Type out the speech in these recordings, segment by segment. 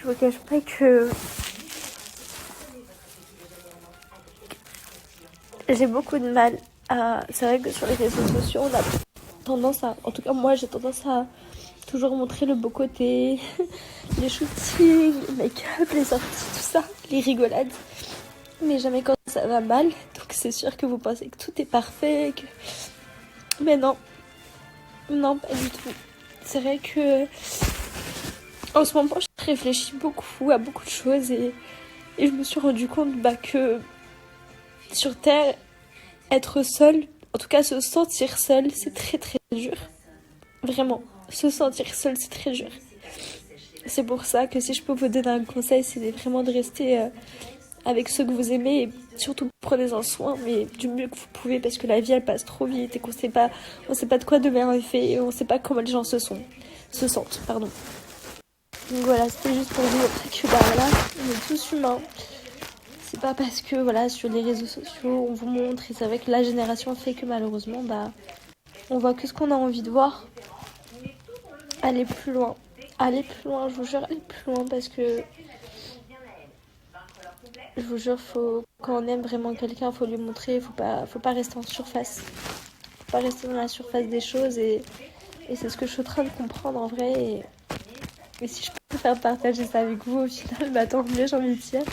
vous cache pas que j'ai beaucoup de mal à... C'est vrai que sur les réseaux sociaux, on a tendance à... En tout cas, moi, j'ai tendance à toujours montrer le beau côté, les shootings, le make-up, les sorties, tout ça, les rigolades. Mais jamais quand ça va mal. Donc c'est sûr que vous pensez que tout est parfait. Mais non. Non, pas du tout. C'est vrai que... En ce moment, je réfléchis beaucoup à beaucoup de choses. Et je me suis rendu compte que sur Terre, être seul, en tout cas se sentir seul, c'est très très dur. Vraiment, se sentir seul, c'est très dur. C'est pour ça que si je peux vous donner un conseil, c'est vraiment de rester avec ceux que vous aimez et surtout prenez-en soin, mais du mieux que vous pouvez parce que la vie elle passe trop vite et qu'on sait pas de quoi demain est fait et on sait pas comment les gens se sentent, pardon. Donc voilà, c'était juste pour vous montrer que voilà, on est tous humains. C'est pas parce que voilà sur les réseaux sociaux on vous montre et c'est vrai que la génération fait que malheureusement on voit que ce qu'on a envie de voir. Aller plus loin, je vous jure, aller plus loin parce que je vous jure, quand on aime vraiment quelqu'un, faut lui montrer, faut pas rester en surface. Faut pas rester dans la surface des choses et c'est ce que je suis en train de comprendre en vrai et si je peux faire partager ça avec vous au final, tant mieux, j'ai envie de dire.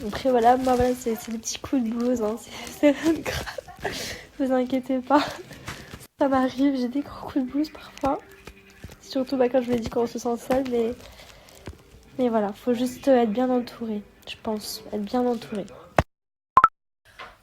Après voilà, moi voilà, c'est des petits coups de blues, hein. C'est rien de grave, vous inquiétez pas. Ça m'arrive, j'ai des gros coups de blues parfois. Surtout quand je me dis qu'on se sent seul, mais voilà, faut juste être bien entouré, je pense, être bien entouré.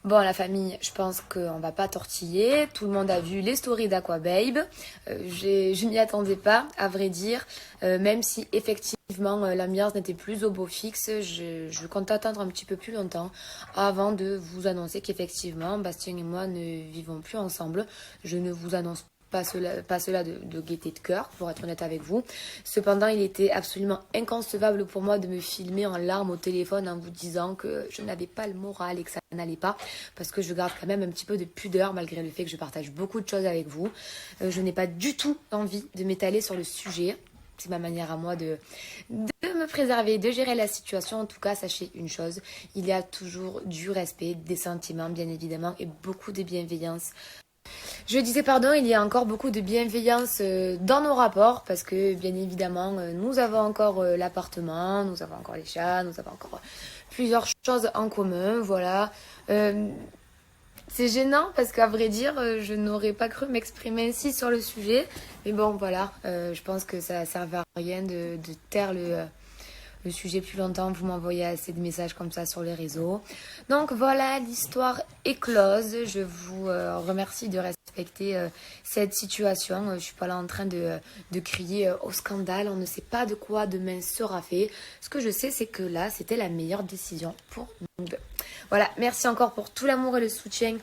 Bon, la famille, je pense qu'on va pas tortiller. Tout le monde a vu les stories d'Aquababe. Je m'y attendais pas, à vrai dire. Même si effectivement l'ambiance n'était plus au beau fixe, je compte attendre un petit peu plus longtemps avant de vous annoncer qu'effectivement Bastien et moi ne vivons plus ensemble. Je ne vous annonce pas cela de gaieté de cœur, pour être honnête avec vous. Cependant, il était absolument inconcevable pour moi de me filmer en larmes au téléphone en vous disant que je n'avais pas le moral et que ça n'allait pas, parce que je garde quand même un petit peu de pudeur malgré le fait que je partage beaucoup de choses avec vous. Je n'ai pas du tout envie de m'étaler sur le sujet. C'est ma manière à moi de me préserver, de gérer la situation. En tout cas, sachez une chose, il y a toujours du respect, des sentiments bien évidemment et beaucoup de bienveillance. Je disais pardon, il y a encore beaucoup de bienveillance dans nos rapports parce que bien évidemment nous avons encore l'appartement, nous avons encore les chats, nous avons encore plusieurs choses en commun, voilà. C'est gênant parce qu'à vrai dire je n'aurais pas cru m'exprimer ainsi sur le sujet, mais bon voilà, je pense que ça ne servait à rien de taire le sujet plus longtemps, vous m'envoyez assez de messages comme ça sur les réseaux. Donc voilà, l'histoire est close. Je vous remercie de respecter cette situation. Je suis pas là en train de crier au scandale. On ne sait pas de quoi demain sera fait. Ce que je sais, c'est que là, c'était la meilleure décision pour nous deux. Voilà, merci encore pour tout l'amour et le soutien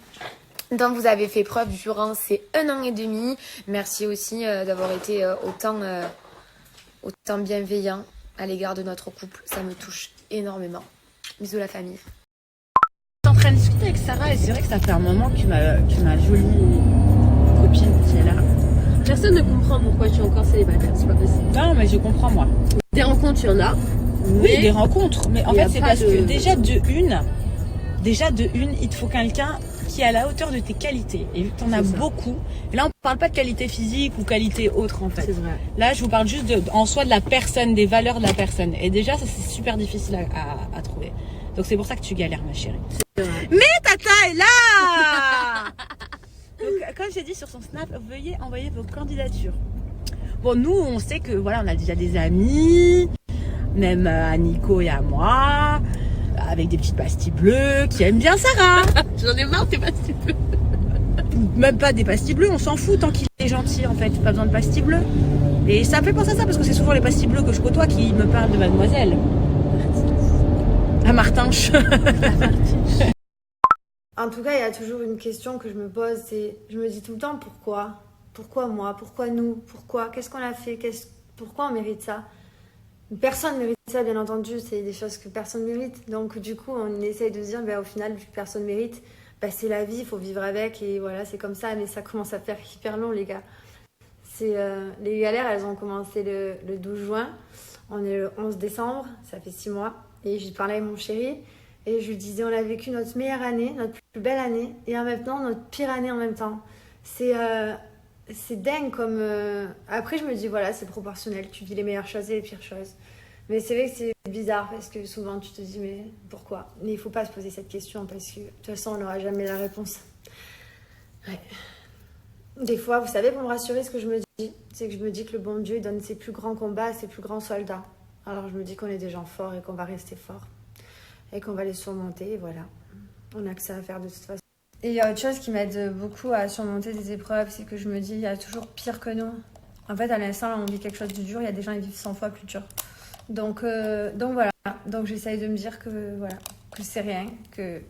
dont vous avez fait preuve durant ces 1 an et demi. Merci aussi d'avoir été autant bienveillant à l'égard de notre couple, ça me touche énormément. Bisous la famille. Je suis en train de discuter avec Sarah et c'est vrai que ça fait un moment que ma jolie copine qui est là. Personne ne comprend pourquoi tu es encore célibataire, c'est pas possible. Non, mais je comprends moi. Des rencontres, il y en a. Oui, des rencontres, mais en fait c'est parce que déjà de une, il te faut quelqu'un qui est à la hauteur de tes qualités. Et vu que t'en as beaucoup, et là on parle pas de qualité physique ou qualité autre en fait. C'est vrai. Là je vous parle juste en soi de la personne, des valeurs de la personne. Et déjà ça c'est super difficile à trouver. Donc c'est pour ça que tu galères ma chérie. Mais Tata est là. Donc comme j'ai dit sur son snap, veuillez envoyer vos candidatures. Bon nous on sait que voilà on a déjà des amis, même à Nico et à moi, avec des petites pastilles bleues qui aiment bien Sarah. J'en ai marre tes pastilles bleues. Même pas des pastilles bleues, on s'en fout tant qu'il est gentil en fait, pas besoin de pastilles bleues. Et ça me fait penser à ça parce que c'est souvent les pastilles bleues que je côtoie qui me parlent de mademoiselle. À Martinche. En tout cas, il y a toujours une question que je me pose, je me dis tout le temps pourquoi? Pourquoi moi? Pourquoi nous? Pourquoi? Qu'est-ce qu'on a fait? Pourquoi on mérite ça? Personne ne mérite ça, bien entendu, c'est des choses que personne ne mérite. Donc du coup, on essaye de se dire, au final, personne ne mérite. C'est la vie, il faut vivre avec et voilà, c'est comme ça. Mais ça commence à faire hyper long, les gars. Les galères, elles ont commencé le 12 juin. On est le 11 décembre, ça fait 6 mois. Et je parlais avec mon chéri et je lui disais, on a vécu notre meilleure année, notre plus belle année, et en même temps, notre pire année en même temps. C'est dingue comme... Après, je me dis, voilà, c'est proportionnel. Tu vis les meilleures choses et les pires choses. Mais c'est vrai que c'est bizarre parce que souvent, tu te dis, mais pourquoi? Mais il ne faut pas se poser cette question parce que de toute façon, on n'aura jamais la réponse. Ouais. Des fois, vous savez, pour me rassurer, ce que je me dis, c'est que je me dis que le bon Dieu il donne ses plus grands combats à ses plus grands soldats. Alors je me dis qu'on est des gens forts et qu'on va rester forts. Et qu'on va les surmonter, et voilà. On n'a que ça à faire de toute façon. Et il y a autre chose qui m'aide beaucoup à surmonter des épreuves, c'est que je me dis, il y a toujours pire que nous. En fait, à l'instant, là, on vit quelque chose de dur, il y a des gens qui vivent 100 fois plus dur. Donc voilà. Donc j'essaye de me dire que, voilà, que c'est rien, que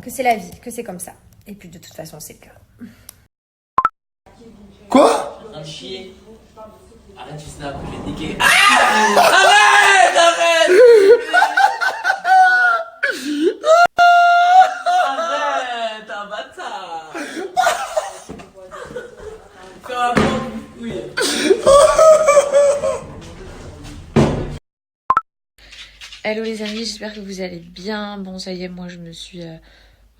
c'est la vie, que c'est comme ça. Et puis de toute façon, c'est le cas. Quoi? En train de chier. Arrête tu snap, je vais te niquer. Arrête, arrête. Arrête, un bâtard. Faire un bon couille. Hello les amis, j'espère que vous allez bien. Bon ça y est, moi je me suis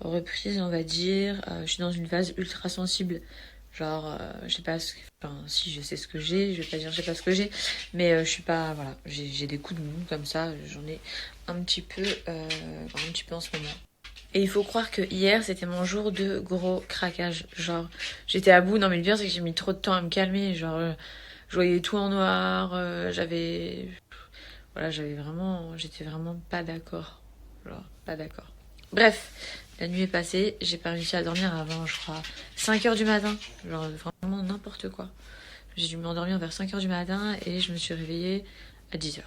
reprise on va dire. Je suis dans une phase ultra sensible. Genre, je sais pas ce que... Enfin, si je sais ce que j'ai, je vais pas dire je sais pas ce que j'ai. Mais je suis pas... Voilà, j'ai des coups de mou comme ça. J'en ai un petit peu en ce moment. Et il faut croire que hier, c'était mon jour de gros craquage. Genre, j'étais à bout. Non mais le pire, c'est que j'ai mis trop de temps à me calmer. Genre, je voyais tout en noir. Voilà, j'étais vraiment pas d'accord. Genre, pas d'accord. Bref, la nuit est passée, j'ai pas réussi à dormir avant, je crois, 5h du matin. Genre, vraiment n'importe quoi. J'ai dû m'endormir vers 5h du matin et je me suis réveillée à 10h.